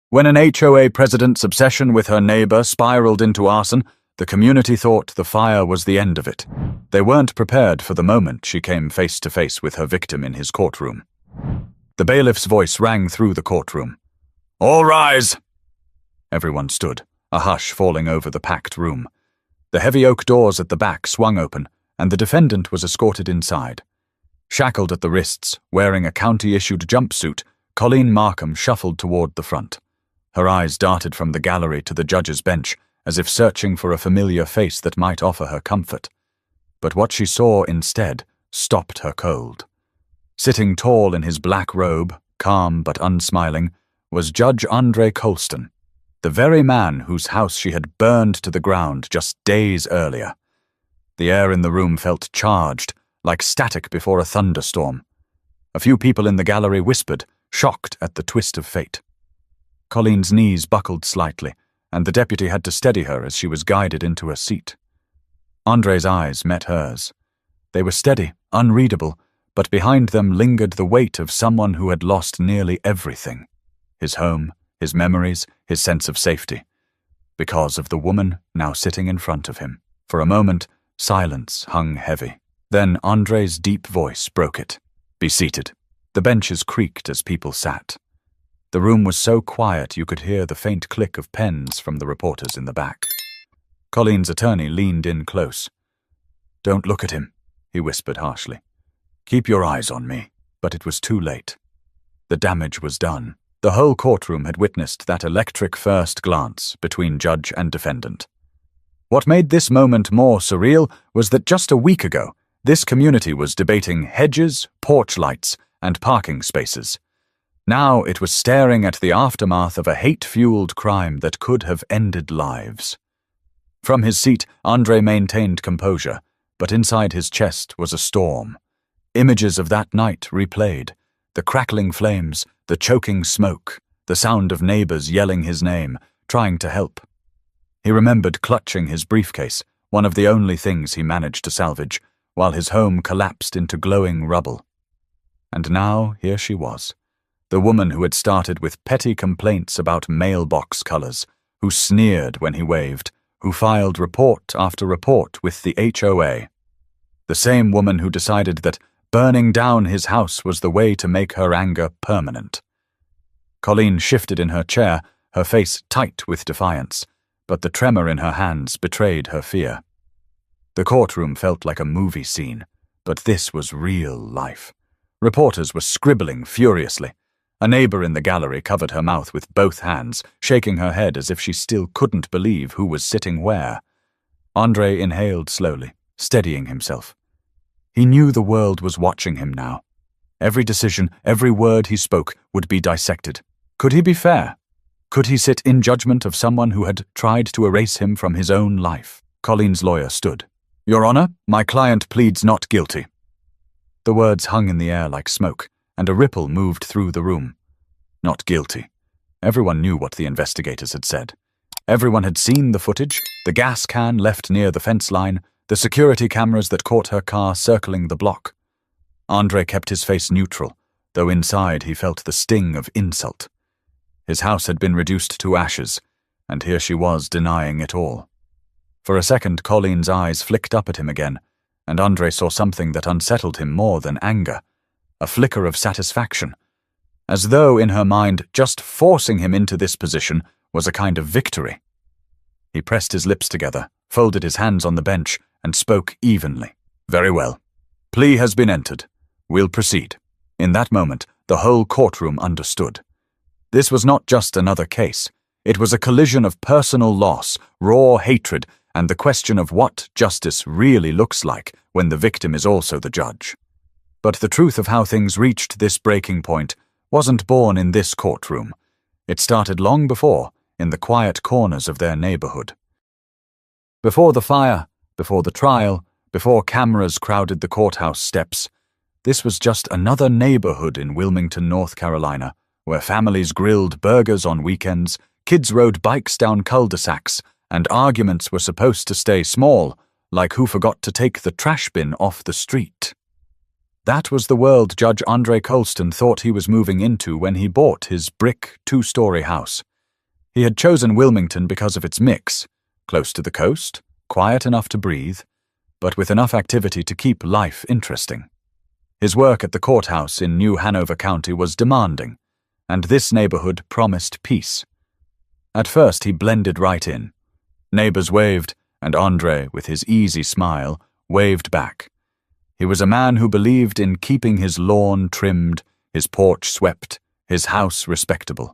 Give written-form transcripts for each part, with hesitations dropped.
When an HOA president's obsession with her neighbor spiraled into arson, the community thought the fire was the end of it. They weren't prepared for the moment she came face to face with her victim in his courtroom. The bailiff's voice rang through the courtroom. "All rise!" Everyone stood, a hush falling over the packed room. The heavy oak doors at the back swung open, and the defendant was escorted inside. Shackled at the wrists, wearing a county-issued jumpsuit, Colleen Markham shuffled toward the front. Her eyes darted from the gallery to the judge's bench, as if searching for a familiar face that might offer her comfort. But what she saw instead stopped her cold. Sitting tall in his black robe, calm but unsmiling, was Judge Andre Colston, the very man whose house she had burned to the ground just days earlier. The air in the room felt charged, like static before a thunderstorm. A few people in the gallery whispered, shocked at the twist of fate. Colleen's knees buckled slightly, and the deputy had to steady her as she was guided into a seat. Andre's eyes met hers. They were steady, unreadable, but behind them lingered the weight of someone who had lost nearly everything. His home, his memories, his sense of safety. Because of the woman now sitting in front of him. For a moment, silence hung heavy. Then Andre's deep voice broke it. "Be seated." The benches creaked as people sat. The room was so quiet you could hear the faint click of pens from the reporters in the back. Colleen's attorney leaned in close. "Don't look at him," he whispered harshly. "Keep your eyes on me." But it was too late. The damage was done. The whole courtroom had witnessed that electric first glance between judge and defendant. What made this moment more surreal was that just a week ago, this community was debating hedges, porch lights, and parking spaces. Now it was staring at the aftermath of a hate-fueled crime that could have ended lives. From his seat, Andre maintained composure, but inside his chest was a storm. Images of that night replayed, the crackling flames, the choking smoke, the sound of neighbors yelling his name, trying to help. He remembered clutching his briefcase, one of the only things he managed to salvage, while his home collapsed into glowing rubble. And now here she was. The woman who had started with petty complaints about mailbox colors, who sneered when he waved, who filed report after report with the HOA. The same woman who decided that burning down his house was the way to make her anger permanent. Colleen shifted in her chair, her face tight with defiance, but the tremor in her hands betrayed her fear. The courtroom felt like a movie scene, but this was real life. Reporters were scribbling furiously. A neighbor in the gallery covered her mouth with both hands, shaking her head as if she still couldn't believe who was sitting where. Andre inhaled slowly, steadying himself. He knew the world was watching him now. Every decision, every word he spoke would be dissected. Could he be fair? Could he sit in judgment of someone who had tried to erase him from his own life? Colleen's lawyer stood. "Your Honor, my client pleads not guilty." The words hung in the air like smoke, and a ripple moved through the room. Not guilty. Everyone knew what the investigators had said. Everyone had seen the footage, the gas can left near the fence line, the security cameras that caught her car circling the block. Andre kept his face neutral, though inside he felt the sting of insult. His house had been reduced to ashes, and here she was denying it all. For a second, Colleen's eyes flicked up at him again, and Andre saw something that unsettled him more than anger, a flicker of satisfaction, as though in her mind just forcing him into this position was a kind of victory. He pressed his lips together, folded his hands on the bench, and spoke evenly. "Very well. Plea has been entered. We'll proceed." In that moment, the whole courtroom understood. This was not just another case. It was a collision of personal loss, raw hatred, and the question of what justice really looks like when the victim is also the judge. But the truth of how things reached this breaking point wasn't born in this courtroom. It started long before, in the quiet corners of their neighborhood. Before the fire, before the trial, before cameras crowded the courthouse steps, this was just another neighborhood in Wilmington, North Carolina, where families grilled burgers on weekends, kids rode bikes down cul-de-sacs, and arguments were supposed to stay small, like who forgot to take the trash bin off the street. That was the world Judge Andre Colston thought he was moving into when he bought his brick two-story house. He had chosen Wilmington because of its mix, close to the coast, quiet enough to breathe, but with enough activity to keep life interesting. His work at the courthouse in New Hanover County was demanding, and this neighborhood promised peace. At first he blended right in. Neighbors waved, and Andre, with his easy smile, waved back. He was a man who believed in keeping his lawn trimmed, his porch swept, his house respectable.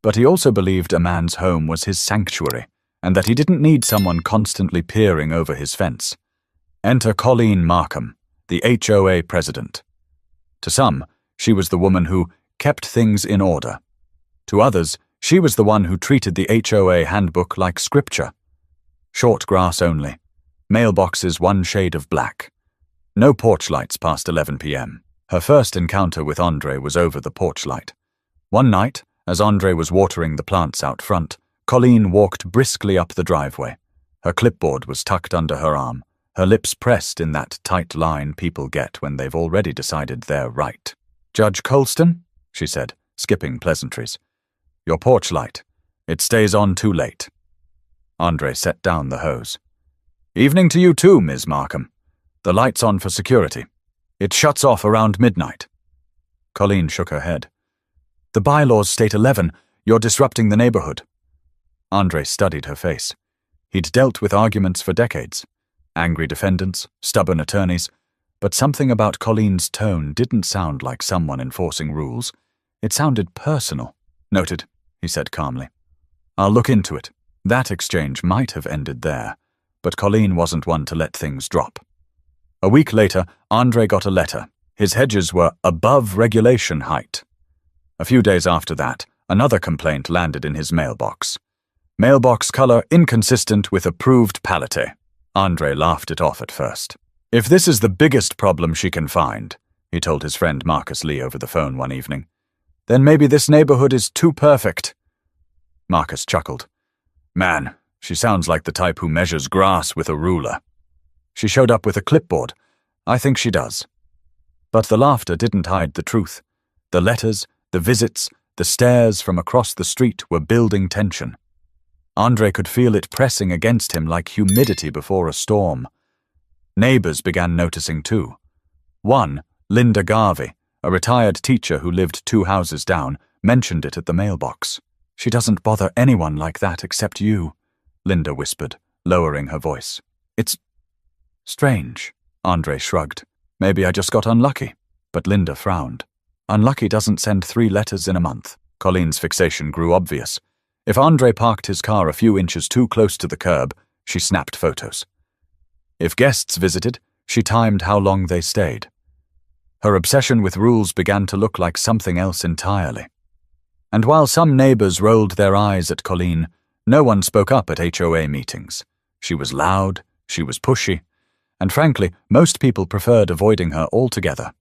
But he also believed a man's home was his sanctuary, and that he didn't need someone constantly peering over his fence. Enter Colleen Markham, the HOA president. To some, she was the woman who kept things in order. To others, she was the one who treated the HOA handbook like scripture. Short grass only, mailboxes one shade of black. No porch lights past 11 p.m. Her first encounter with Andre was over the porch light. One night, as Andre was watering the plants out front, Colleen walked briskly up the driveway. Her clipboard was tucked under her arm, her lips pressed in that tight line people get when they've already decided they're right. "Judge Colston," she said, skipping pleasantries. "Your porch light. It stays on too late." Andre set down the hose. "Evening to you too, Ms. Markham. The light's on for security. It shuts off around midnight." Colleen shook her head. "The bylaws state 11. You're disrupting the neighborhood." Andre studied her face. He'd dealt with arguments for decades. Angry defendants, stubborn attorneys, but something about Colleen's tone didn't sound like someone enforcing rules. It sounded personal. "Noted," he said calmly. "I'll look into it." That exchange might have ended there, but Colleen wasn't one to let things drop. A week later, Andre got a letter. His hedges were above regulation height. A few days after that, another complaint landed in his mailbox. "Mailbox color inconsistent with approved palette." Andre laughed it off at first. "If this is the biggest problem she can find," he told his friend Marcus Lee over the phone one evening, "then maybe this neighborhood is too perfect." Marcus chuckled. "Man, she sounds like the type who measures grass with a ruler. She showed up with a clipboard. I think she does." But the laughter didn't hide the truth. The letters, the visits, the stares from across the street were building tension. Andre could feel it pressing against him like humidity before a storm. Neighbors began noticing too. One, Linda Garvey, a retired teacher who lived 2 houses down, mentioned it at the mailbox. "She doesn't bother anyone like that except you," Linda whispered, lowering her voice. "It's strange." Andre shrugged. "Maybe I just got unlucky." But Linda frowned. "Unlucky doesn't send 3 letters in a month." Colleen's fixation grew obvious. If Andre parked his car a few inches too close to the curb, she snapped photos. If guests visited, she timed how long they stayed. Her obsession with rules began to look like something else entirely. And while some neighbors rolled their eyes at Colleen, no one spoke up at HOA meetings. She was loud, she was pushy, and frankly, most people preferred avoiding her altogether.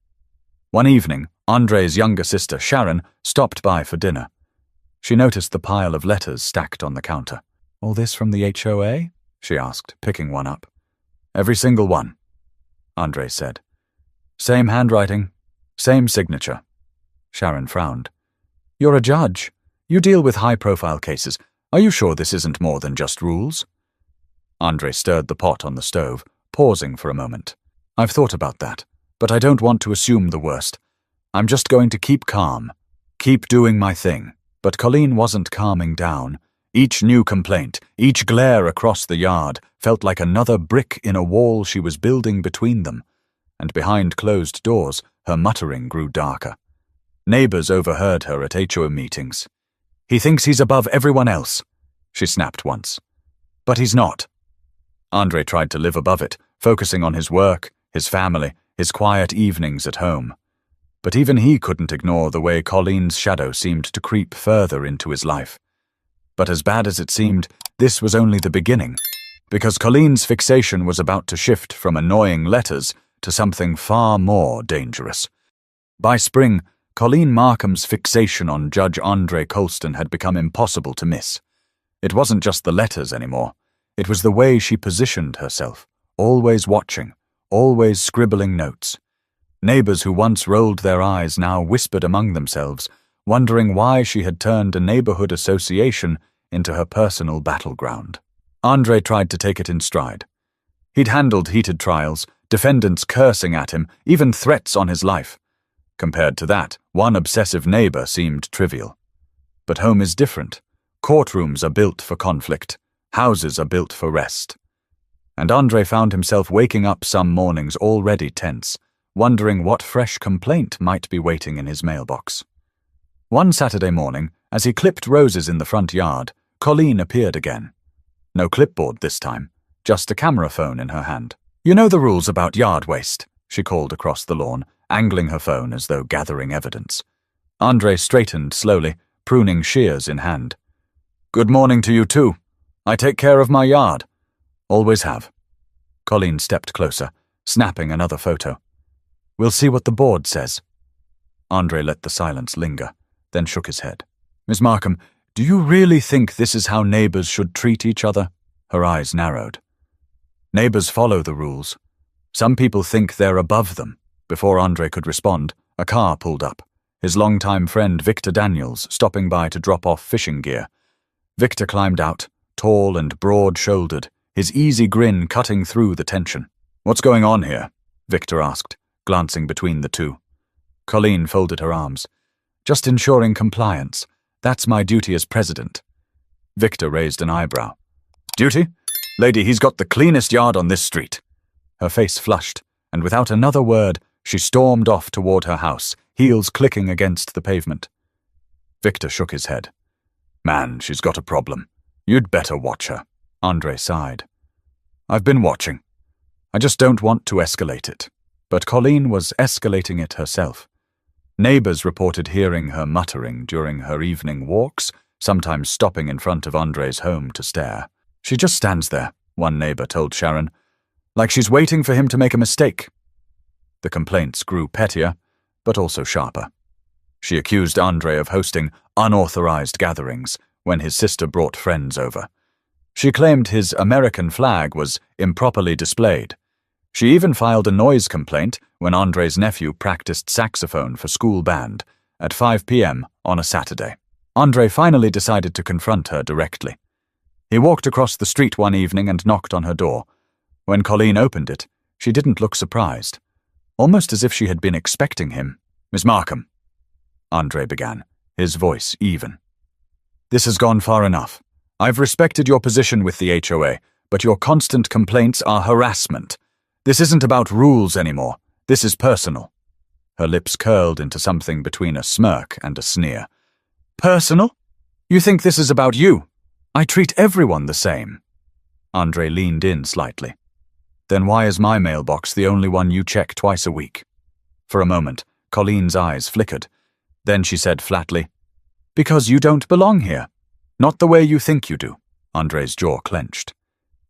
One evening, Andre's younger sister, Sharon, stopped by for dinner. She noticed the pile of letters stacked on the counter. "All this from the HOA?" she asked, picking one up. "Every single one," Andre said. "Same handwriting, same signature." Sharon frowned. "You're a judge. You deal with high-profile cases. Are you sure this isn't more than just rules?" Andre stirred the pot on the stove, pausing for a moment. "I've thought about that, but I don't want to assume the worst. I'm just going to keep calm, keep doing my thing." But Colleen wasn't calming down. Each new complaint, each glare across the yard, felt like another brick in a wall she was building between them, and behind closed doors, her muttering grew darker. Neighbors overheard her at HOA meetings. "He thinks he's above everyone else," she snapped once. "But he's not." Andre tried to live above it, focusing on his work, his family, his quiet evenings at home. But even he couldn't ignore the way Colleen's shadow seemed to creep further into his life. But as bad as it seemed, this was only the beginning, because Colleen's fixation was about to shift from annoying letters to something far more dangerous. By spring, Colleen Markham's fixation on Judge Andre Colston had become impossible to miss. It wasn't just the letters anymore. It was the way she positioned herself, always watching, always scribbling notes. Neighbors who once rolled their eyes now whispered among themselves, wondering why she had turned a neighborhood association into her personal battleground. Andre tried to take it in stride. He'd handled heated trials, defendants cursing at him, even threats on his life. Compared to that, one obsessive neighbor seemed trivial. But home is different. Courtrooms are built for conflict. Houses are built for rest. And Andre found himself waking up some mornings already tense, wondering what fresh complaint might be waiting in his mailbox. One Saturday morning, as he clipped roses in the front yard, Colleen appeared again. No clipboard this time, just a camera phone in her hand. "You know the rules about yard waste," she called across the lawn, angling her phone as though gathering evidence. Andre straightened slowly, pruning shears in hand. "Good morning to you too. I take care of my yard. Always have." Colleen stepped closer, snapping another photo. "We'll see what the board says." Andre let the silence linger, then shook his head. "Miss Markham, do you really think this is how neighbors should treat each other?" Her eyes narrowed. "Neighbors follow the rules. Some people think they're above them." Before Andre could respond, a car pulled up, his longtime friend Victor Daniels stopping by to drop off fishing gear. Victor climbed out, tall and broad-shouldered, his easy grin cutting through the tension. "What's going on here?" Victor asked, glancing between the two. Colleen folded her arms. "Just ensuring compliance. That's my duty as president." Victor raised an eyebrow. "Duty? Lady, he's got the cleanest yard on this street." Her face flushed, and without another word, she stormed off toward her house, heels clicking against the pavement. Victor shook his head. "Man, she's got a problem. You'd better watch her." Andre sighed. "I've been watching. I just don't want to escalate it." But Colleen was escalating it herself. Neighbors reported hearing her muttering during her evening walks, sometimes stopping in front of Andre's home to stare. "She just stands there," one neighbor told Sharon, "like she's waiting for him to make a mistake." The complaints grew pettier, but also sharper. She accused Andre of hosting unauthorized gatherings when his sister brought friends over. She claimed his American flag was improperly displayed. She even filed a noise complaint when Andre's nephew practiced saxophone for school band at 5 p.m. on a Saturday. Andre finally decided to confront her directly. He walked across the street one evening and knocked on her door. When Colleen opened it, she didn't look surprised, almost as if she had been expecting him. "Miss Markham," Andre began, his voice even. "This has gone far enough. I've respected your position with the HOA, but your constant complaints are harassment. This isn't about rules anymore. This is personal." Her lips curled into something between a smirk and a sneer. "Personal? You think this is about you? I treat everyone the same." Andre leaned in slightly. "Then why is my mailbox the only one you check twice a week?" For a moment, Colleen's eyes flickered. Then she said flatly, "Because you don't belong here. Not the way you think you do." Andre's jaw clenched.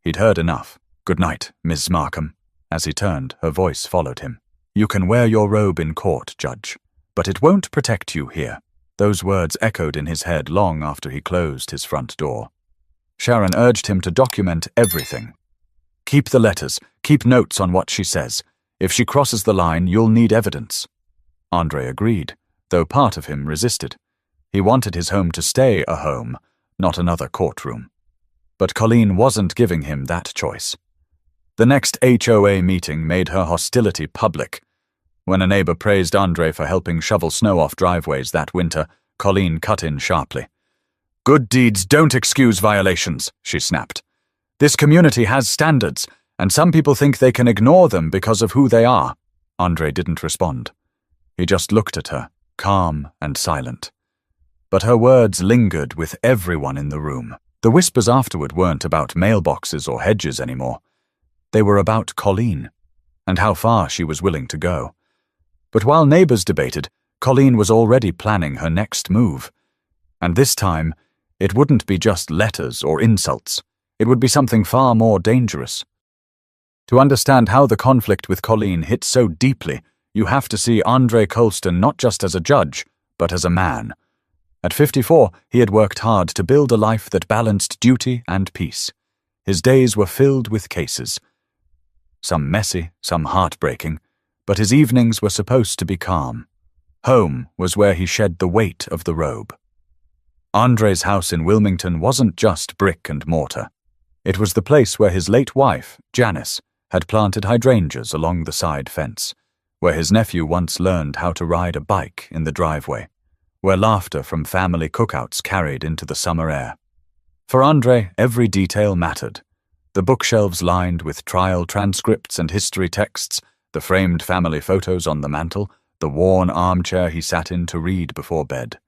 He'd heard enough. "Good night, Miss Markham." As he turned, her voice followed him. "You can wear your robe in court, Judge, but it won't protect you here." Those words echoed in his head long after he closed his front door. Sharon urged him to document everything. "Keep the letters, keep notes on what she says. If she crosses the line, you'll need evidence." Andre agreed, though part of him resisted. He wanted his home to stay a home, not another courtroom. But Colleen wasn't giving him that choice. The next HOA meeting made her hostility public. When a neighbor praised Andre for helping shovel snow off driveways that winter, Colleen cut in sharply. "Good deeds don't excuse violations," she snapped. "This community has standards, and some people think they can ignore them because of who they are." Andre didn't respond. He just looked at her, calm and silent. But her words lingered with everyone in the room. The whispers afterward weren't about mailboxes or hedges anymore. They were about Colleen, and how far she was willing to go. But while neighbors debated, Colleen was already planning her next move. And this time, it wouldn't be just letters or insults. It would be something far more dangerous. To understand how the conflict with Colleen hit so deeply, you have to see Andre Colston not just as a judge, but as a man. At 54, he had worked hard to build a life that balanced duty and peace. His days were filled with cases. Some messy, some heartbreaking, but his evenings were supposed to be calm. Home was where he shed the weight of the robe. Andre's house in Wilmington wasn't just brick and mortar. It was the place where his late wife, Janice, had planted hydrangeas along the side fence, where his nephew once learned how to ride a bike in the driveway, where laughter from family cookouts carried into the summer air. For Andre, every detail mattered. The bookshelves lined with trial transcripts and history texts, the framed family photos on the mantel, the worn armchair he sat in to read before bed.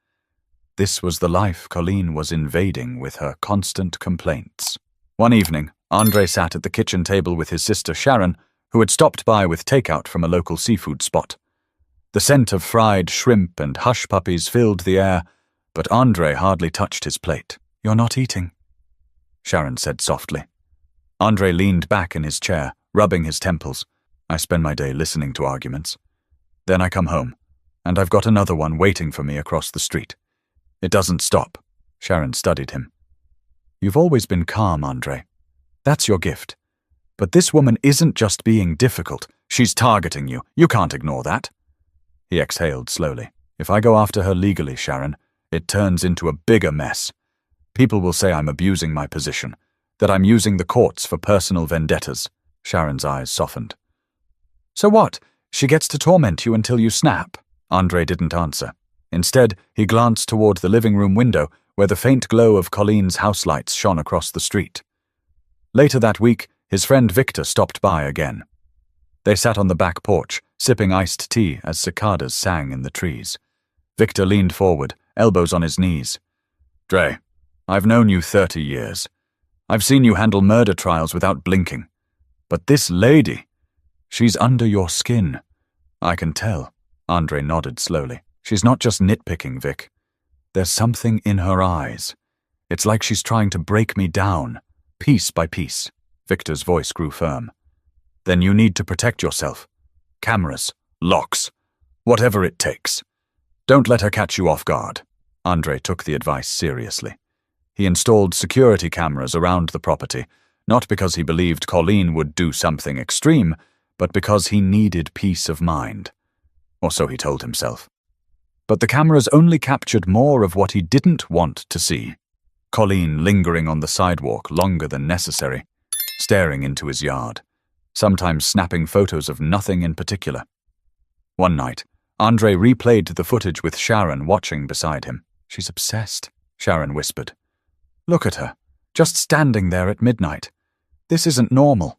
This was the life Colleen was invading with her constant complaints. One evening, Andre sat at the kitchen table with his sister Sharon, who had stopped by with takeout from a local seafood spot. The scent of fried shrimp and hush puppies filled the air, but Andre hardly touched his plate. "You're not eating," Sharon said softly. Andre leaned back in his chair, rubbing his temples. "I spend my day listening to arguments. Then I come home, and I've got another one waiting for me across the street. It doesn't stop." Sharon studied him. "You've always been calm, Andre. That's your gift. But this woman isn't just being difficult. She's targeting you. You can't ignore that." He exhaled slowly. "If I go after her legally, Sharon, it turns into a bigger mess. People will say I'm abusing my position, that I'm using the courts for personal vendettas." Sharon's eyes softened. "So what? She gets to torment you until you snap?" Andre didn't answer. Instead, he glanced toward the living room window where the faint glow of Colleen's house lights shone across the street. Later that week, his friend Victor stopped by again. They sat on the back porch, sipping iced tea as cicadas sang in the trees. Victor leaned forward, elbows on his knees. "Dre, I've known you 30 years. I've seen you handle murder trials without blinking. But this lady, she's under your skin." "I can tell," Andre nodded slowly. "She's not just nitpicking, Vic. There's something in her eyes. It's like she's trying to break me down, piece by piece." Victor's voice grew firm. "Then you need to protect yourself. Cameras, locks, whatever it takes. Don't let her catch you off guard." Andre took the advice seriously. He installed security cameras around the property, not because he believed Colleen would do something extreme, but because he needed peace of mind. Or so he told himself. But the cameras only captured more of what he didn't want to see. Colleen lingering on the sidewalk longer than necessary, staring into his yard, sometimes snapping photos of nothing in particular. One night, Andre replayed the footage with Sharon watching beside him. "She's obsessed," Sharon whispered. "Look at her, just standing there at midnight. This isn't normal."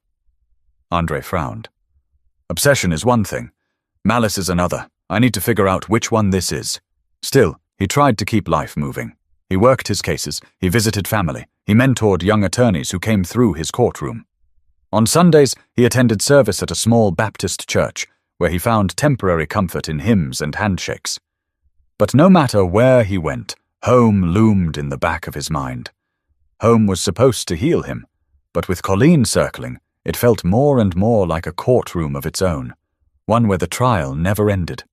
Andre frowned. "Obsession is one thing. Malice is another. I need to figure out which one this is." Still, he tried to keep life moving. He worked his cases, he visited family, he mentored young attorneys who came through his courtroom. On Sundays, he attended service at a small Baptist church, where he found temporary comfort in hymns and handshakes. But no matter where he went, home loomed in the back of his mind. Home was supposed to heal him, but with Colleen circling, it felt more and more like a courtroom of its own, one where the trial never ended.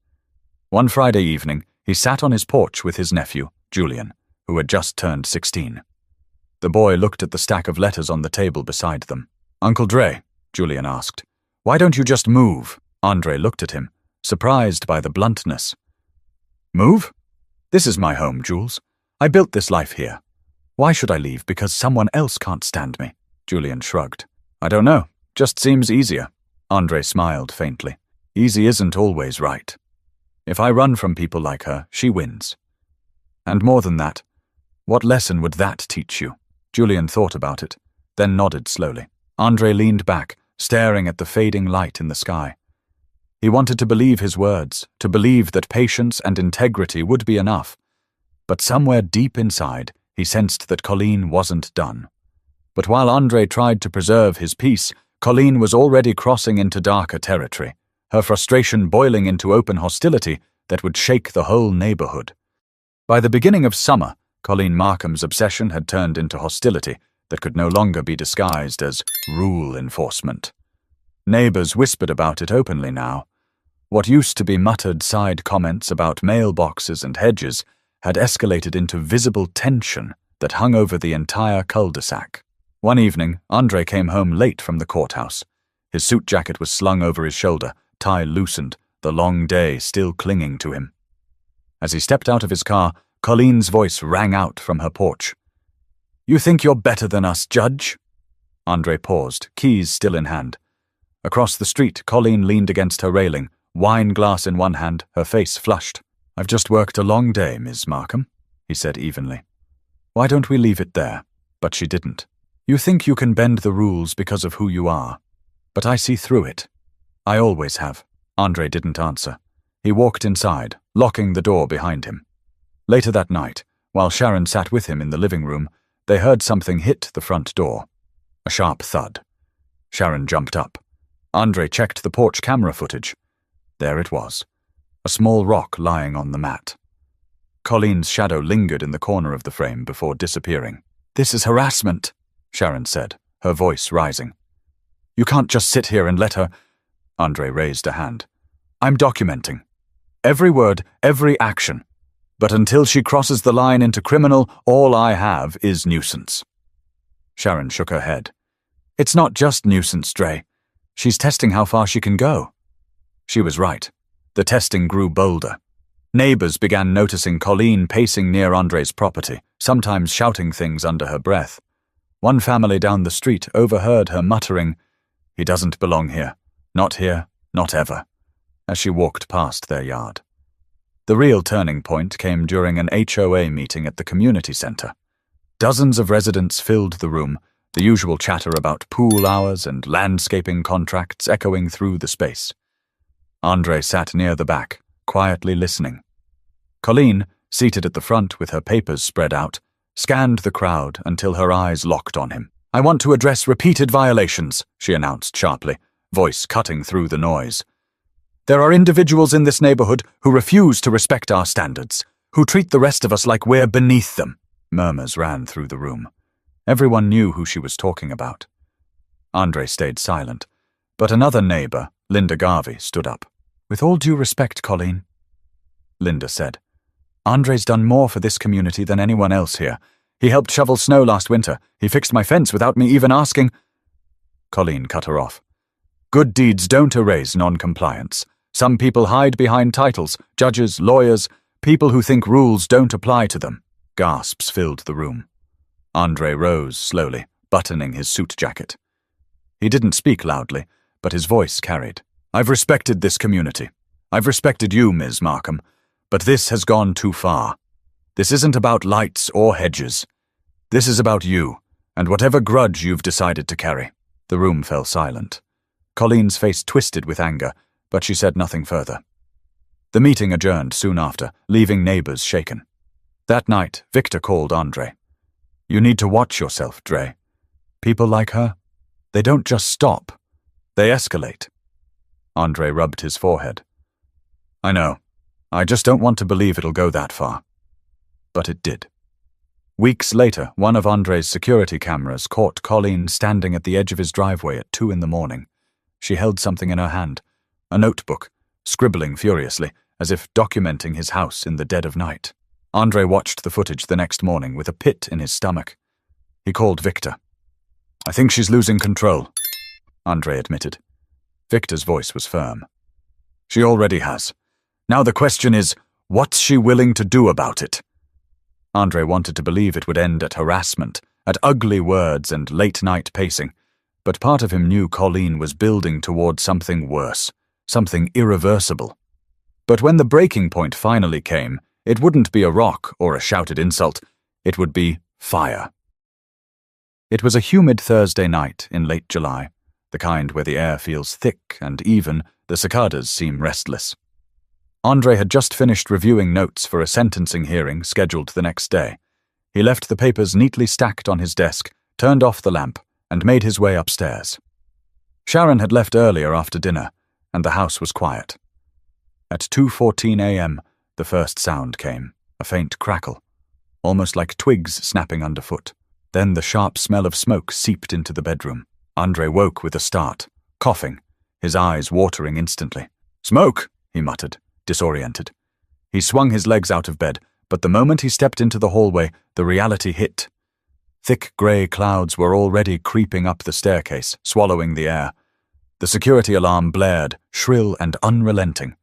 One Friday evening, he sat on his porch with his nephew, Julian, who had just turned 16. The boy looked at the stack of letters on the table beside them. "Uncle Dre," Julian asked, "why don't you just move?" Andre looked at him, surprised by the bluntness. "Move? This is my home, Jules. I built this life here. Why should I leave because someone else can't stand me?" Julian shrugged. "I don't know. Just seems easier." Andre smiled faintly. "Easy isn't always right. If I run from people like her, she wins. And more than that, what lesson would that teach you?" Julian thought about it, then nodded slowly. Andre leaned back, staring at the fading light in the sky. He wanted to believe his words, to believe that patience and integrity would be enough. But somewhere deep inside, he sensed that Colleen wasn't done. But while Andre tried to preserve his peace, Colleen was already crossing into darker territory, her frustration boiling into open hostility that would shake the whole neighborhood. By the beginning of summer, Colleen Markham's obsession had turned into hostility that could no longer be disguised as rule enforcement. Neighbors whispered about it openly now. What used to be muttered side comments about mailboxes and hedges had escalated into visible tension that hung over the entire cul-de-sac. One evening, Andre came home late from the courthouse. His suit jacket was slung over his shoulder, tie loosened, the long day still clinging to him. As he stepped out of his car, Colleen's voice rang out from her porch. "You think you're better than us, Judge?" Andre paused, keys still in hand. Across the street, Colleen leaned against her railing, wine glass in one hand, her face flushed. "I've just worked a long day, Ms. Markham," he said evenly. "Why don't we leave it there?" But she didn't. "You think you can bend the rules because of who you are, but I see through it. I always have." Andre didn't answer. He walked inside, locking the door behind him. Later that night, while Sharon sat with him in the living room, they heard something hit the front door. A sharp thud. Sharon jumped up. Andre checked the porch camera footage. There it was, a small rock lying on the mat. Colleen's shadow lingered in the corner of the frame before disappearing. "This is harassment," Sharon said, her voice rising. "You can't just sit here and let her—" Andre raised a hand. "I'm documenting. Every word, every action. But until she crosses the line into criminal, all I have is nuisance." Sharon shook her head. "It's not just nuisance, Dre. She's testing how far she can go." She was right. The testing grew bolder. Neighbors began noticing Colleen pacing near Andre's property, sometimes shouting things under her breath. One family down the street overheard her muttering, "He doesn't belong here. Not here, not ever," as she walked past their yard. The real turning point came during an HOA meeting at the community center. Dozens of residents filled the room, the usual chatter about pool hours and landscaping contracts echoing through the space. Andre sat near the back, quietly listening. Colleen, seated at the front with her papers spread out, scanned the crowd until her eyes locked on him. "I want to address repeated violations," she announced sharply, voice cutting through the noise. "There are individuals in this neighborhood who refuse to respect our standards, who treat the rest of us like we're beneath them." Murmurs ran through the room. Everyone knew who she was talking about. Andre stayed silent, but another neighbor, Linda Garvey, stood up. "With all due respect, Colleen," Linda said, "Andre's done more for this community than anyone else here. He helped shovel snow last winter. He fixed my fence without me even asking—" Colleen cut her off. "Good deeds don't erase non-compliance. Some people hide behind titles, judges, lawyers, people who think rules don't apply to them." Gasps filled the room. Andre rose slowly, buttoning his suit jacket. He didn't speak loudly, but his voice carried. "I've respected this community. I've respected you, Ms. Markham, but this has gone too far. This isn't about lights or hedges. This is about you, and whatever grudge you've decided to carry." The room fell silent. Colleen's face twisted with anger, but she said nothing further. The meeting adjourned soon after, leaving neighbors shaken. That night, Victor called Andre. "You need to watch yourself, Dre. People like her, they don't just stop. They escalate." Andre rubbed his forehead. "I know. I just don't want to believe it'll go that far." But it did. Weeks later, one of Andre's security cameras caught Colleen standing at the edge of his driveway at 2 a.m. She held something in her hand, a notebook, scribbling furiously, as if documenting his house in the dead of night. Andre watched the footage the next morning with a pit in his stomach. He called Victor. "I think she's losing control," Andre admitted. Victor's voice was firm. "She already has. Now the question is, what's she willing to do about it?" Andre wanted to believe it would end at harassment, at ugly words and late-night pacing, but part of him knew Colleen was building toward something worse, something irreversible. But when the breaking point finally came, it wouldn't be a rock or a shouted insult. It would be fire. It was a humid Thursday night in late July, the kind where the air feels thick and even, the cicadas seem restless. Andre had just finished reviewing notes for a sentencing hearing scheduled the next day. He left the papers neatly stacked on his desk, turned off the lamp, and made his way upstairs. Sharon had left earlier after dinner, and the house was quiet. At 2:14 a.m., the first sound came, a faint crackle, almost like twigs snapping underfoot. Then the sharp smell of smoke seeped into the bedroom. Andre woke with a start, coughing, his eyes watering instantly. "Smoke!" he muttered, disoriented. He swung his legs out of bed, but the moment he stepped into the hallway, the reality hit. Thick grey clouds were already creeping up the staircase, swallowing the air. The security alarm blared, shrill and unrelenting.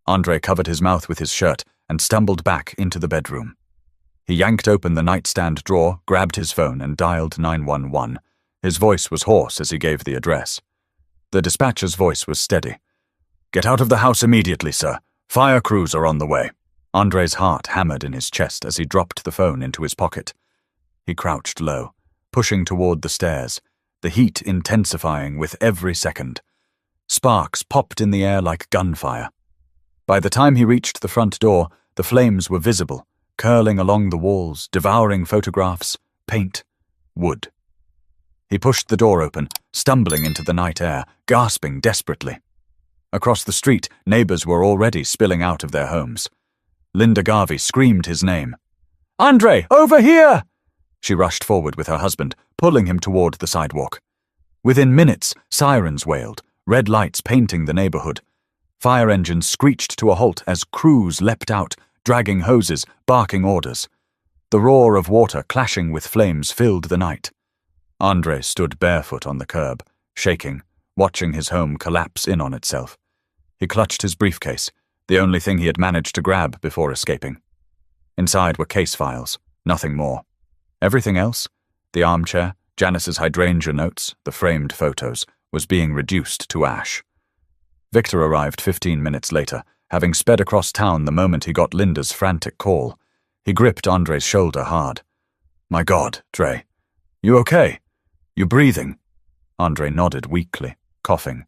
Andre covered his mouth with his shirt and stumbled back into the bedroom. He yanked open the nightstand drawer, grabbed his phone, and dialed 911. His voice was hoarse as he gave the address. The dispatcher's voice was steady. "Get out of the house immediately, sir. Fire crews are on the way." Andre's heart hammered in his chest as he dropped the phone into his pocket. He crouched low, pushing toward the stairs, the heat intensifying with every second. Sparks popped in the air like gunfire. By the time he reached the front door, the flames were visible, curling along the walls, devouring photographs, paint, wood. He pushed the door open, stumbling into the night air, gasping desperately. Across the street, neighbors were already spilling out of their homes. Linda Garvey screamed his name. "Andre, over here!" She rushed forward with her husband, pulling him toward the sidewalk. Within minutes, sirens wailed, red lights painting the neighborhood. Fire engines screeched to a halt as crews leapt out, dragging hoses, barking orders. The roar of water clashing with flames filled the night. Andre stood barefoot on the curb, shaking, watching his home collapse in on itself. He clutched his briefcase, the only thing he had managed to grab before escaping. Inside were case files, nothing more. Everything else, the armchair, Janice's hydrangea notes, the framed photos, was being reduced to ash. Victor arrived 15 minutes later, having sped across town the moment he got Linda's frantic call. He gripped Andre's shoulder hard. "My God, Dre. You okay? You breathing?" Andre nodded weakly, coughing.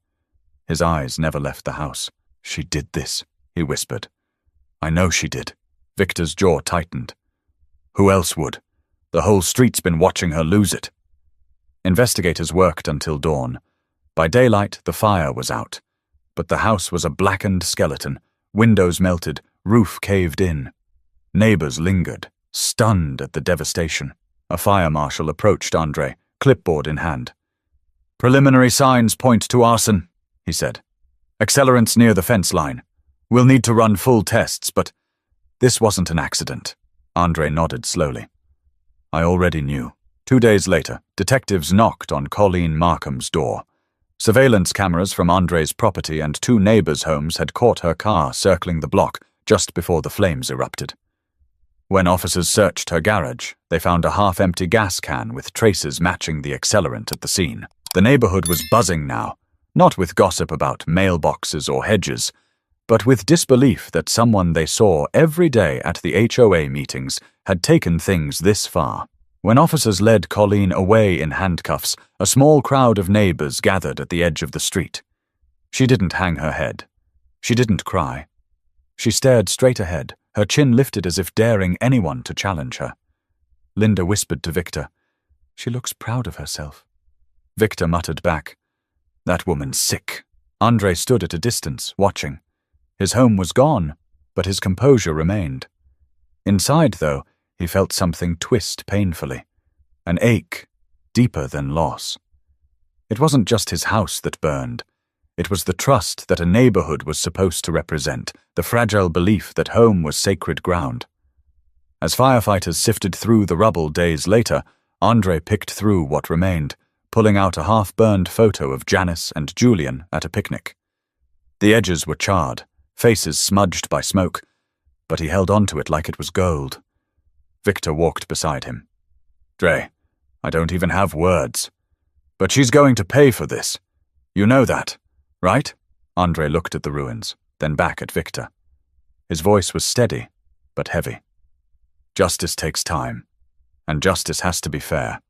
His eyes never left the house. "She did this," he whispered. "I know she did." Victor's jaw tightened. "Who else would? The whole street's been watching her lose it." Investigators worked until dawn. By daylight, the fire was out. But the house was a blackened skeleton, windows melted, roof caved in. Neighbors lingered, stunned at the devastation. A fire marshal approached Andre, clipboard in hand. "Preliminary signs point to arson," he said. "Accelerants near the fence line. We'll need to run full tests, but this wasn't an accident." Andre nodded slowly. "I already knew." 2 days later, detectives knocked on Colleen Markham's door. Surveillance cameras from Andre's property and 2 neighbors' homes had caught her car circling the block just before the flames erupted. When officers searched her garage, they found a half-empty gas can with traces matching the accelerant at the scene. The neighborhood was buzzing now, not with gossip about mailboxes or hedges, but with disbelief that someone they saw every day at the HOA meetings had taken things this far. When officers led Colleen away in handcuffs, a small crowd of neighbors gathered at the edge of the street. She didn't hang her head. She didn't cry. She stared straight ahead, her chin lifted as if daring anyone to challenge her. Linda whispered to Victor, "She looks proud of herself." Victor muttered back, "That woman's sick." Andre stood at a distance, watching. His home was gone, but his composure remained. Inside, though, he felt something twist painfully, an ache, deeper than loss. It wasn't just his house that burned. It was the trust that a neighborhood was supposed to represent, the fragile belief that home was sacred ground. As firefighters sifted through the rubble days later, Andre picked through what remained, pulling out a half-burned photo of Janice and Julian at a picnic. The edges were charred, faces smudged by smoke, but he held onto it like it was gold. Victor walked beside him. "Dre, I don't even have words. But she's going to pay for this. You know that, right?" Andre looked at the ruins, then back at Victor. His voice was steady, but heavy. "Justice takes time, and justice has to be fair.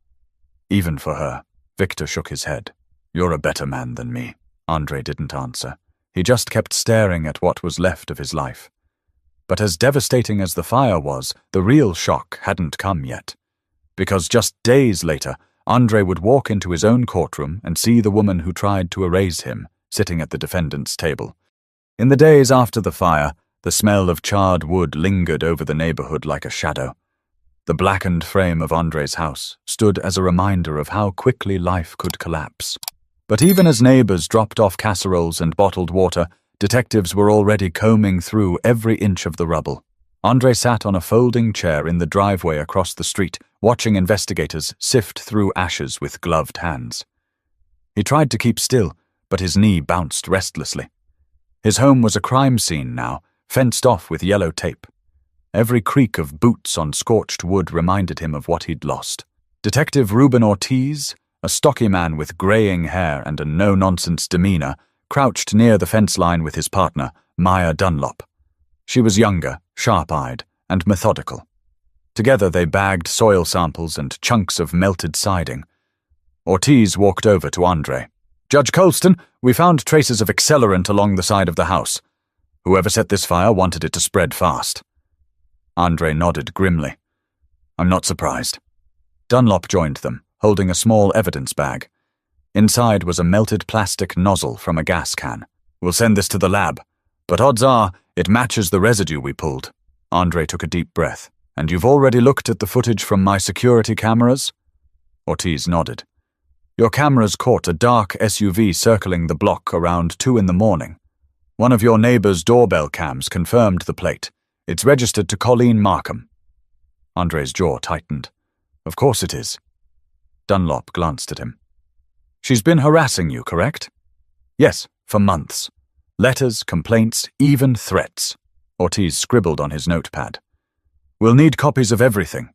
Even for her." Victor shook his head. "You're a better man than me." Andre didn't answer. He just kept staring at what was left of his life. But as devastating as the fire was, the real shock hadn't come yet. Because just days later, Andre would walk into his own courtroom and see the woman who tried to erase him, sitting at the defendant's table. In the days after the fire, the smell of charred wood lingered over the neighborhood like a shadow. The blackened frame of Andre's house stood as a reminder of how quickly life could collapse. But even as neighbors dropped off casseroles and bottled water, detectives were already combing through every inch of the rubble. Andre sat on a folding chair in the driveway across the street, watching investigators sift through ashes with gloved hands. He tried to keep still, but his knee bounced restlessly. His home was a crime scene now, fenced off with yellow tape. Every creak of boots on scorched wood reminded him of what he'd lost. Detective Reuben Ortiz, a stocky man with graying hair and a no-nonsense demeanor, crouched near the fence line with his partner, Maya Dunlop. She was younger, sharp-eyed, and methodical. Together they bagged soil samples and chunks of melted siding. Ortiz walked over to Andre. "Judge Colston, we found traces of accelerant along the side of the house. Whoever set this fire wanted it to spread fast." Andre nodded grimly. "I'm not surprised." Dunlop joined them, holding a small evidence bag. Inside was a melted plastic nozzle from a gas can. "We'll send this to the lab, but odds are it matches the residue we pulled." Andre took a deep breath. "And you've already looked at the footage from my security cameras?" Ortiz nodded. "Your cameras caught a dark SUV circling the block around 2 a.m. One of your neighbor's doorbell cams confirmed the plate. It's registered to Colleen Markham." Andre's jaw tightened. "Of course it is." Dunlop glanced at him. "She's been harassing you, correct?" "Yes, for months. Letters, complaints, even threats." Ortiz scribbled on his notepad. "We'll need copies of everything.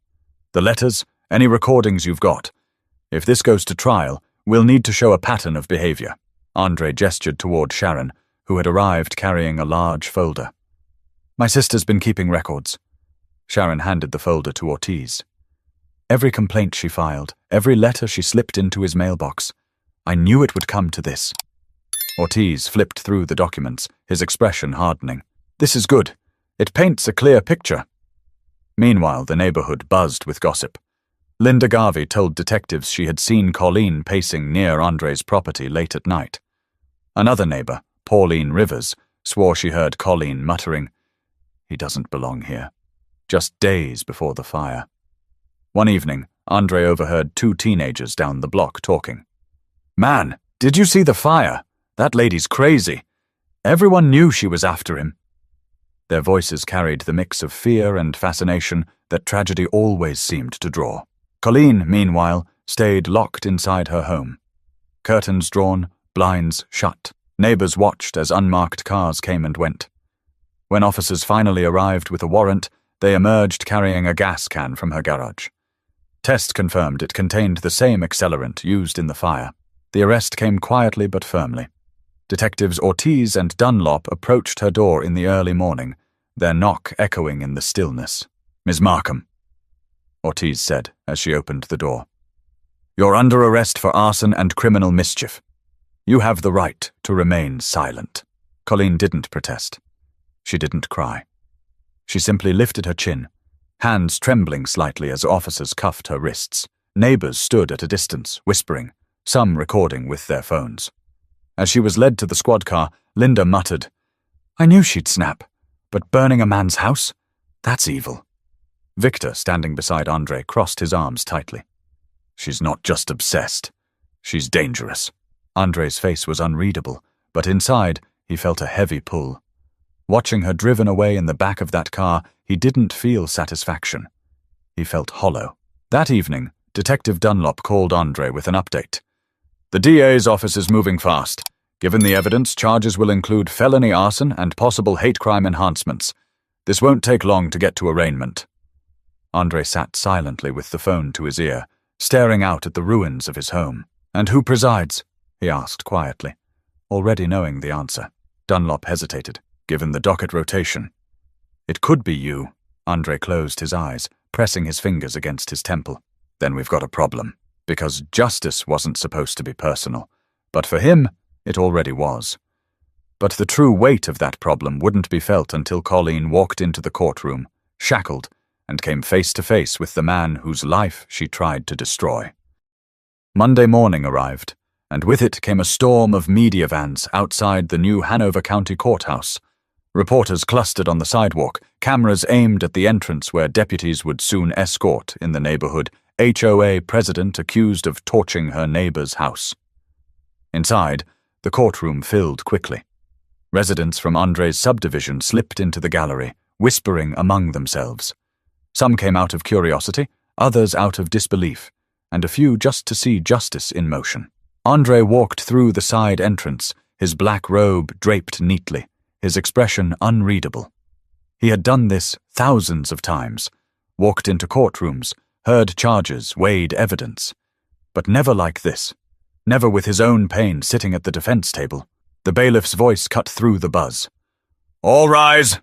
The letters, any recordings you've got. If this goes to trial, we'll need to show a pattern of behavior." Andre gestured toward Sharon, who had arrived carrying a large folder. "My sister's been keeping records." Sharon handed the folder to Ortiz. "Every complaint she filed, every letter she slipped into his mailbox. I knew it would come to this." Ortiz flipped through the documents, his expression hardening. "This is good. It paints a clear picture." Meanwhile, the neighborhood buzzed with gossip. Linda Garvey told detectives she had seen Colleen pacing near Andre's property late at night. Another neighbor, Pauline Rivers, swore she heard Colleen muttering, "He doesn't belong here," just days before the fire. One evening, Andre overheard 2 teenagers down the block talking. "Man, did you see the fire? That lady's crazy. Everyone knew she was after him." Their voices carried the mix of fear and fascination that tragedy always seemed to draw. Colleen, meanwhile, stayed locked inside her home. Curtains drawn, blinds shut. Neighbors watched as unmarked cars came and went. When officers finally arrived with a warrant, they emerged carrying a gas can from her garage. Tests confirmed it contained the same accelerant used in the fire. The arrest came quietly but firmly. Detectives Ortiz and Dunlop approached her door in the early morning, their knock echoing in the stillness. "Ms. Markham," Ortiz said as she opened the door. "You're under arrest for arson and criminal mischief. You have the right to remain silent." Colleen didn't protest. She didn't cry. She simply lifted her chin, hands trembling slightly as officers cuffed her wrists. Neighbors stood at a distance, whispering, some recording with their phones. As she was led to the squad car, Linda muttered, "I knew she'd snap, but burning a man's house? That's evil." Victor, standing beside Andre, crossed his arms tightly. "She's not just obsessed. She's dangerous." Andre's face was unreadable, but inside he felt a heavy pull. Watching her driven away in the back of that car, he didn't feel satisfaction. He felt hollow. That evening, Detective Dunlop called Andre with an update. "The DA's office is moving fast. Given the evidence, charges will include felony arson and possible hate crime enhancements. This won't take long to get to arraignment." Andre sat silently with the phone to his ear, staring out at the ruins of his home. "And who presides?" he asked quietly, already knowing the answer. Dunlop hesitated, given the docket rotation. "It could be you." Andre closed his eyes, pressing his fingers against his temple. "Then we've got a problem, because justice wasn't supposed to be personal, but for him, it already was." But the true weight of that problem wouldn't be felt until Colleen walked into the courtroom, shackled, and came face to face with the man whose life she tried to destroy. Monday morning arrived, and with it came a storm of media vans outside the new Hanover County Courthouse. Reporters clustered on the sidewalk, cameras aimed at the entrance where deputies would soon escort, in the neighborhood, HOA president accused of torching her neighbor's house. Inside, the courtroom filled quickly. Residents from Andre's subdivision slipped into the gallery, whispering among themselves. Some came out of curiosity, others out of disbelief, and a few just to see justice in motion. Andre walked through the side entrance, his black robe draped neatly, his expression unreadable. He had done this thousands of times, walked into courtrooms, heard charges, weighed evidence. But never like this. Never with his own pain sitting at the defense table. The bailiff's voice cut through the buzz. "All rise!"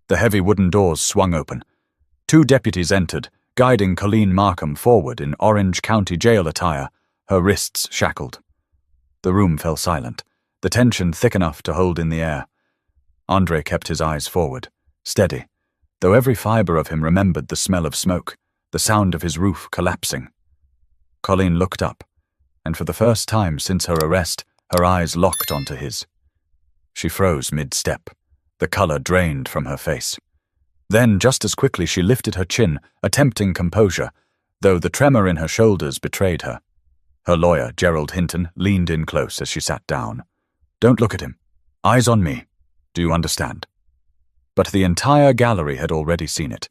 The heavy wooden doors swung open. 2 deputies entered, guiding Colleen Markham forward in Orange County Jail attire, her wrists shackled. The room fell silent, the tension thick enough to hold in the air. Andre kept his eyes forward, steady, though every fibre of him remembered the smell of smoke, the sound of his roof collapsing. Colleen looked up, and for the first time since her arrest, her eyes locked onto his. She froze mid-step, the colour drained from her face. Then, just as quickly, she lifted her chin, attempting composure, though the tremor in her shoulders betrayed her. Her lawyer, Gerald Hinton, leaned in close as she sat down. "Don't look at him. Eyes on me. Do you understand?" But the entire gallery had already seen it.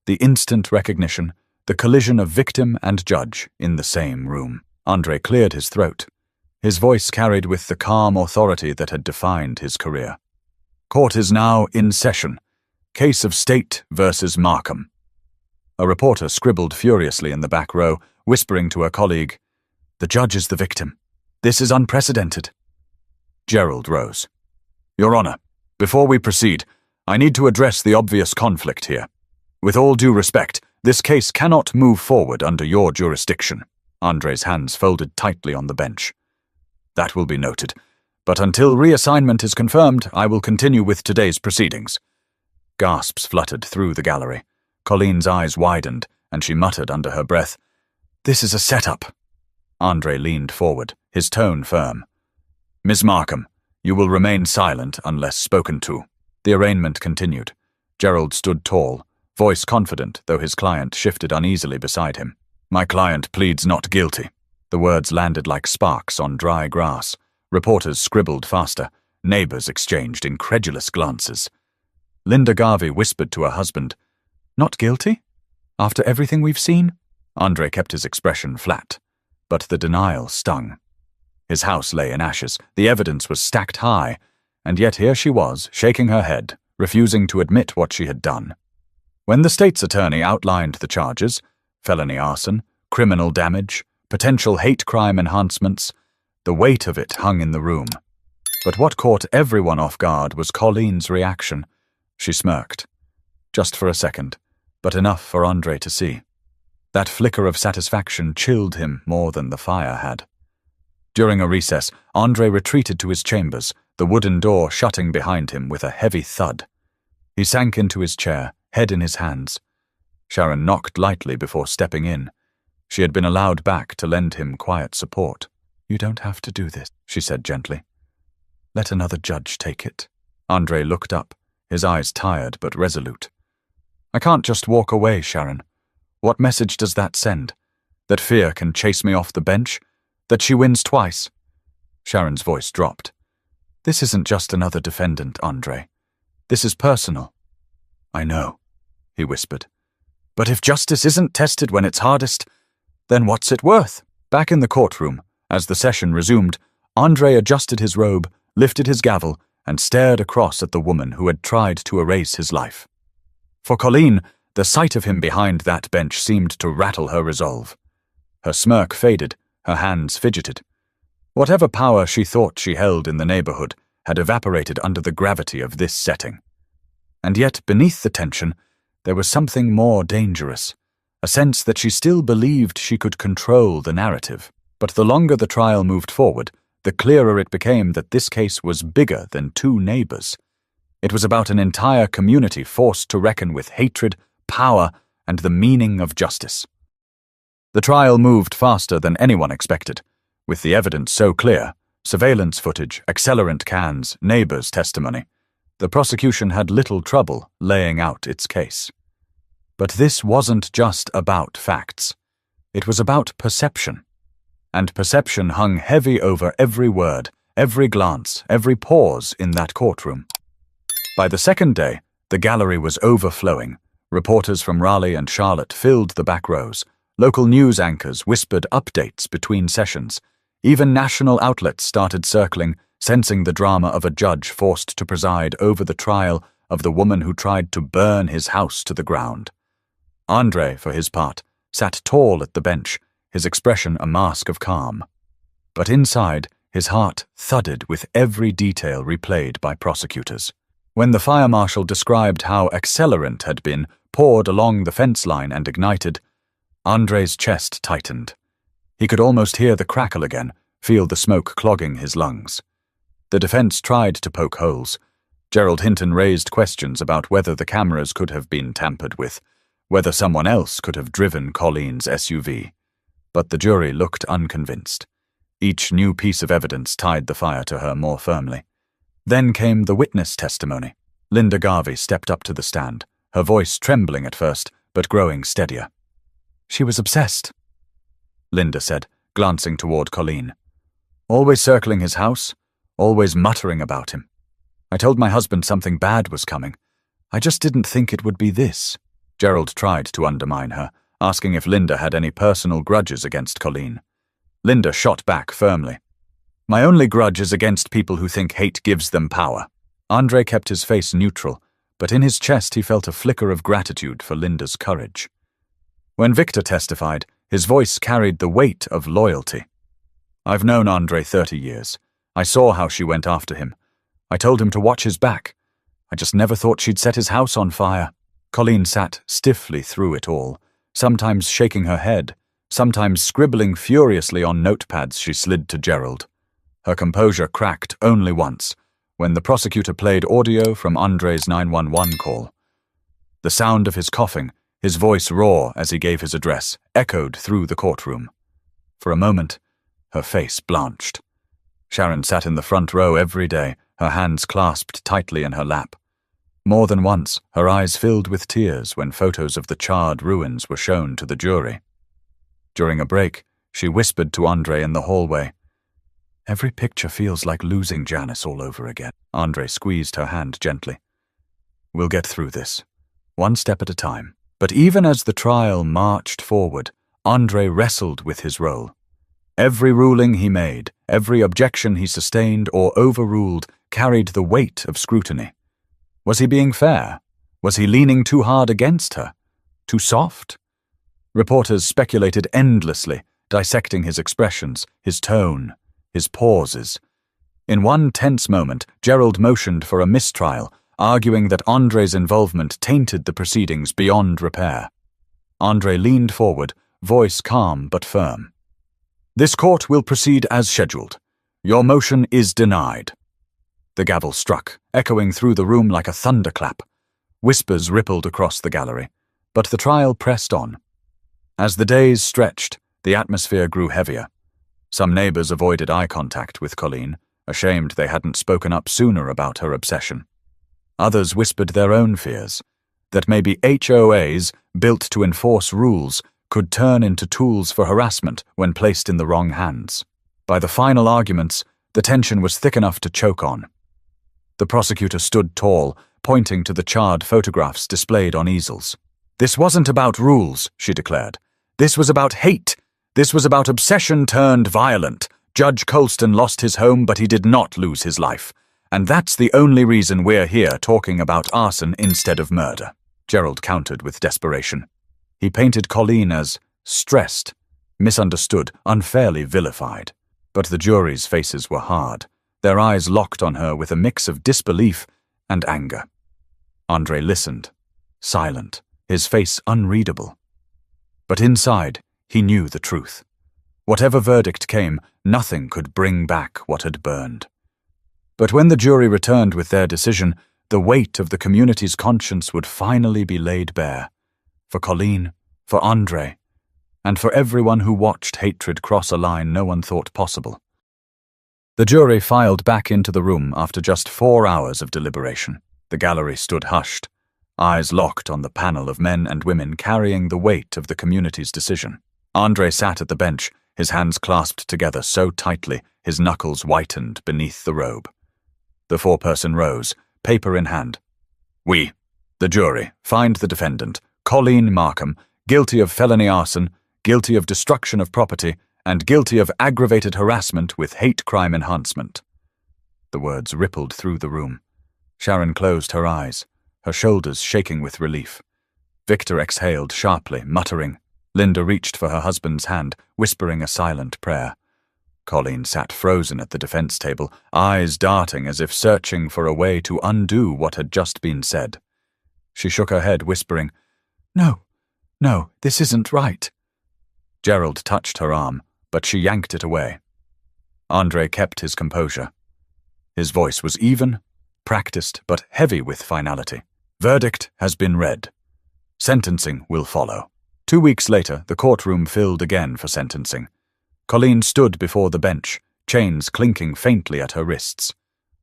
The instant recognition, the collision of victim and judge in the same room. Andre cleared his throat. His voice carried with the calm authority that had defined his career. "Court is now in session. Case of State versus Markham." A reporter scribbled furiously in the back row, whispering to a colleague, "The judge is the victim. This is unprecedented." Gerald rose. "Your Honor, before we proceed, I need to address the obvious conflict here. With all due respect, this case cannot move forward under your jurisdiction." Andre's hands folded tightly on the bench. "That will be noted. But until reassignment is confirmed, I will continue with today's proceedings." Gasps fluttered through the gallery. Colleen's eyes widened, and she muttered under her breath, "This is a setup." Andre leaned forward, his tone firm. "Miss Markham, you will remain silent unless spoken to." The arraignment continued. Gerald stood tall, voice confident, though his client shifted uneasily beside him. "My client pleads not guilty." The words landed like sparks on dry grass. Reporters scribbled faster. Neighbors exchanged incredulous glances. Linda Garvey whispered to her husband, "Not guilty? After everything we've seen?" Andre kept his expression flat, but the denial stung. His house lay in ashes, the evidence was stacked high, and yet here she was, shaking her head, refusing to admit what she had done. When the state's attorney outlined the charges, felony arson, criminal damage, potential hate crime enhancements, the weight of it hung in the room. But what caught everyone off guard was Colleen's reaction. She smirked. Just for a second, but enough for Andre to see. That flicker of satisfaction chilled him more than the fire had. During a recess, Andre retreated to his chambers, the wooden door shutting behind him with a heavy thud. He sank into his chair, head in his hands. Sharon knocked lightly before stepping in. She had been allowed back to lend him quiet support. "You don't have to do this," she said gently. "Let another judge take it." Andre looked up, his eyes tired but resolute. "I can't just walk away, Sharon. What message does that send? That fear can chase me off the bench? That she wins twice?" Sharon's voice dropped. "This isn't just another defendant, Andre. This is personal." "I know," he whispered. "But if justice isn't tested when it's hardest, then what's it worth?" Back in the courtroom, as the session resumed, Andre adjusted his robe, lifted his gavel, and stared across at the woman who had tried to erase his life. For Colleen, the sight of him behind that bench seemed to rattle her resolve. Her smirk faded, her hands fidgeted. Whatever power she thought she held in the neighborhood had evaporated under the gravity of this setting. And yet, beneath the tension, there was something more dangerous, a sense that she still believed she could control the narrative. But the longer the trial moved forward, the clearer it became that this case was bigger than 2 neighbors. It was about an entire community forced to reckon with hatred, power, and the meaning of justice. The trial moved faster than anyone expected, with the evidence so clear, surveillance footage, accelerant cans, neighbors' testimony. The prosecution had little trouble laying out its case. But this wasn't just about facts. It was about perception. And perception hung heavy over every word, every glance, every pause in that courtroom. By the second day, the gallery was overflowing. Reporters from Raleigh and Charlotte filled the back rows. Local news anchors whispered updates between sessions. Even national outlets started circling, sensing the drama of a judge forced to preside over the trial of the woman who tried to burn his house to the ground. Andre, for his part, sat tall at the bench, his expression a mask of calm. But inside, his heart thudded with every detail replayed by prosecutors. When the fire marshal described how accelerant had been poured along the fence line and ignited, Andre's chest tightened. He could almost hear the crackle again, feel the smoke clogging his lungs. The defense tried to poke holes. Gerald Hinton raised questions about whether the cameras could have been tampered with, whether someone else could have driven Colleen's SUV. But the jury looked unconvinced. Each new piece of evidence tied the fire to her more firmly. Then came the witness testimony. Linda Garvey stepped up to the stand, her voice trembling at first, but growing steadier. "She was obsessed," Linda said, glancing toward Colleen. "Always circling his house, always muttering about him. I told my husband something bad was coming. I just didn't think it would be this." Gerald tried to undermine her, asking if Linda had any personal grudges against Colleen. Linda shot back firmly. "My only grudge is against people who think hate gives them power." Andre kept his face neutral, but in his chest he felt a flicker of gratitude for Linda's courage. When Victor testified, his voice carried the weight of loyalty. "I've known Andre 30 years. I saw how she went after him. I told him to watch his back. I just never thought she'd set his house on fire." Colleen sat stiffly through it all, sometimes shaking her head, sometimes scribbling furiously on notepads she slid to Gerald. Her composure cracked only once, when the prosecutor played audio from Andre's 911 call. The sound of his coughing, his voice raw as he gave his address, echoed through the courtroom. For a moment, her face blanched. Sharon sat in the front row every day, her hands clasped tightly in her lap. More than once, her eyes filled with tears when photos of the charred ruins were shown to the jury. During a break, she whispered to Andre in the hallway, "Every picture feels like losing Janice all over again." Andre squeezed her hand gently. "We'll get through this, one step at a time." But even as the trial marched forward, Andre wrestled with his role. Every ruling he made, every objection he sustained or overruled carried the weight of scrutiny. Was he being fair? Was he leaning too hard against her? Too soft? Reporters speculated endlessly, dissecting his expressions, his tone, his pauses. In one tense moment, Gerald motioned for a mistrial, arguing that Andre's involvement tainted the proceedings beyond repair. Andre leaned forward, voice calm but firm. "This court will proceed as scheduled. Your motion is denied." The gavel struck, echoing through the room like a thunderclap. Whispers rippled across the gallery, but the trial pressed on. As the days stretched, the atmosphere grew heavier. Some neighbors avoided eye contact with Colleen, ashamed they hadn't spoken up sooner about her obsession. Others whispered their own fears, that maybe HOAs, built to enforce rules, could turn into tools for harassment when placed in the wrong hands. By the final arguments, the tension was thick enough to choke on. The prosecutor stood tall, pointing to the charred photographs displayed on easels. "This wasn't about rules," she declared. "This was about hate. This was about obsession turned violent. Judge Colston lost his home, but he did not lose his life. And that's the only reason we're here talking about arson instead of murder." Gerald countered with desperation. He painted Colleen as stressed, misunderstood, unfairly vilified. But the jury's faces were hard, their eyes locked on her with a mix of disbelief and anger. Andre listened, silent, his face unreadable. But inside, he knew the truth. Whatever verdict came, nothing could bring back what had burned. But when the jury returned with their decision, the weight of the community's conscience would finally be laid bare. For Colleen, for Andre, and for everyone who watched hatred cross a line no one thought possible. The jury filed back into the room after just 4 hours of deliberation. The gallery stood hushed, eyes locked on the panel of men and women carrying the weight of the community's decision. Andre sat at the bench, his hands clasped together so tightly his knuckles whitened beneath the robe. The foreperson rose, paper in hand. "We, the jury, find the defendant, Colleen Markham, guilty of felony arson, guilty of destruction of property, and guilty of aggravated harassment with hate crime enhancement." The words rippled through the room. Sharon closed her eyes, her shoulders shaking with relief. Victor exhaled sharply, muttering. Linda reached for her husband's hand, whispering a silent prayer. Colleen sat frozen at the defense table, eyes darting as if searching for a way to undo what had just been said. She shook her head, whispering, "No, this isn't right." Gerald touched her arm, but she yanked it away. Andre kept his composure. His voice was even, practiced, but heavy with finality. "Verdict has been read. Sentencing will follow." 2 weeks later, the courtroom filled again for sentencing. Colleen stood before the bench, chains clinking faintly at her wrists.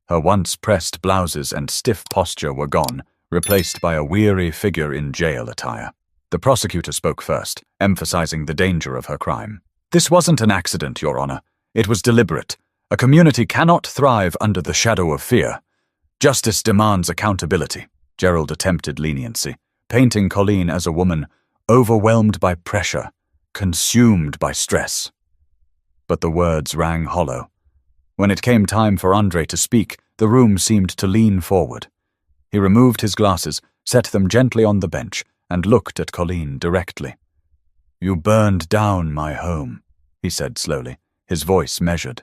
Her once pressed blouses and stiff posture were gone, replaced by a weary figure in jail attire. The prosecutor spoke first, emphasizing the danger of her crime. "This wasn't an accident, Your Honor. It was deliberate. A community cannot thrive under the shadow of fear. Justice demands accountability." Gerald attempted leniency, painting Colleen as a woman overwhelmed by pressure, consumed by stress. But the words rang hollow. When it came time for Andre to speak, the room seemed to lean forward. He removed his glasses, set them gently on the bench, and looked at Colleen directly. "You burned down my home," he said slowly, his voice measured.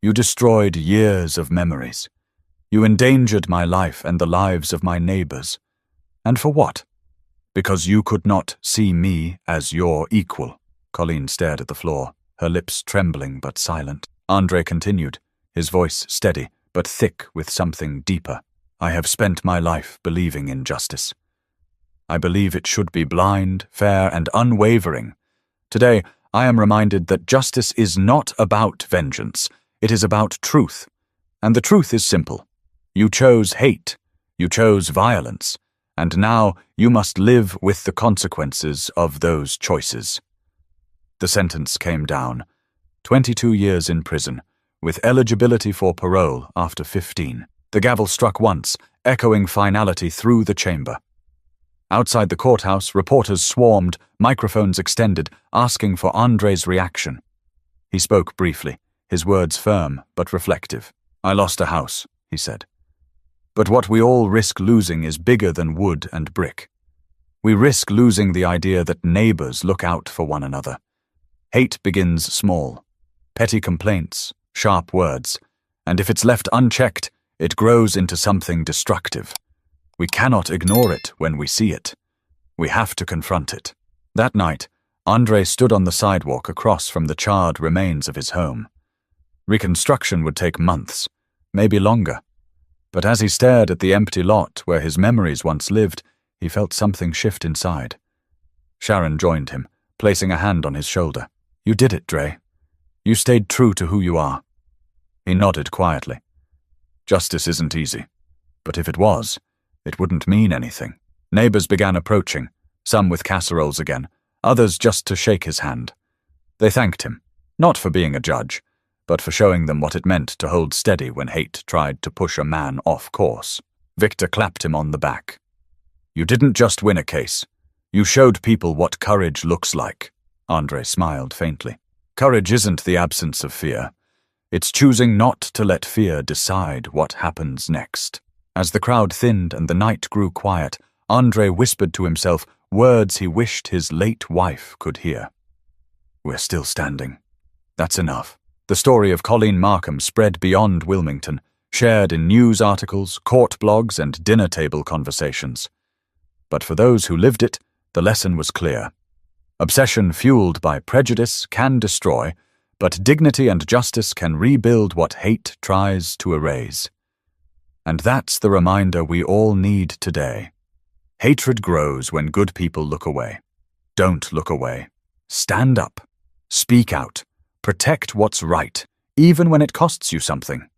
"You destroyed years of memories. You endangered my life and the lives of my neighbors. And for what? Because you could not see me as your equal." Colleen stared at the floor, her lips trembling but silent. Andre continued, his voice steady but thick with something deeper. "I have spent my life believing in justice. I believe it should be blind, fair, and unwavering. Today, I am reminded that justice is not about vengeance. It is about truth. And the truth is simple. You chose hate. You chose violence. And now you must live with the consequences of those choices." The sentence came down. 22 years in prison, with eligibility for parole after 15. The gavel struck once, echoing finality through the chamber. Outside the courthouse, reporters swarmed, microphones extended, asking for Andre's reaction. He spoke briefly, his words firm but reflective. "I lost a house," he said. "But what we all risk losing is bigger than wood and brick. We risk losing the idea that neighbors look out for one another. Hate begins small. Petty complaints, sharp words, and if it's left unchecked, it grows into something destructive. We cannot ignore it when we see it. We have to confront it." That night, Andre stood on the sidewalk across from the charred remains of his home. Reconstruction would take months, maybe longer. But as he stared at the empty lot where his memories once lived, he felt something shift inside. Sharon joined him, placing a hand on his shoulder. "You did it, Dre. You stayed true to who you are." He nodded quietly. "Justice isn't easy, but if it was, it wouldn't mean anything." Neighbors began approaching, some with casseroles again, others just to shake his hand. They thanked him, not for being a judge, but for showing them what it meant to hold steady when hate tried to push a man off course. Victor clapped him on the back. "You didn't just win a case. You showed people what courage looks like." Andre smiled faintly. "Courage isn't the absence of fear. It's choosing not to let fear decide what happens next." As the crowd thinned and the night grew quiet, Andre whispered to himself words he wished his late wife could hear. "We're still standing. That's enough." The story of Colleen Markham spread beyond Wilmington, shared in news articles, court blogs, and dinner table conversations. But for those who lived it, the lesson was clear. Obsession fueled by prejudice can destroy, but dignity and justice can rebuild what hate tries to erase. And that's the reminder we all need today. Hatred grows when good people look away. Don't look away. Stand up. Speak out. Protect what's right, even when it costs you something.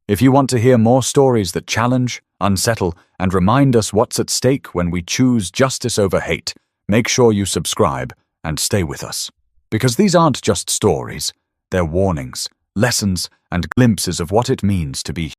If you want to hear more stories that challenge, unsettle, and remind us what's at stake when we choose justice over hate, make sure you subscribe and stay with us. Because these aren't just stories, they're warnings, lessons, and glimpses of what it means to be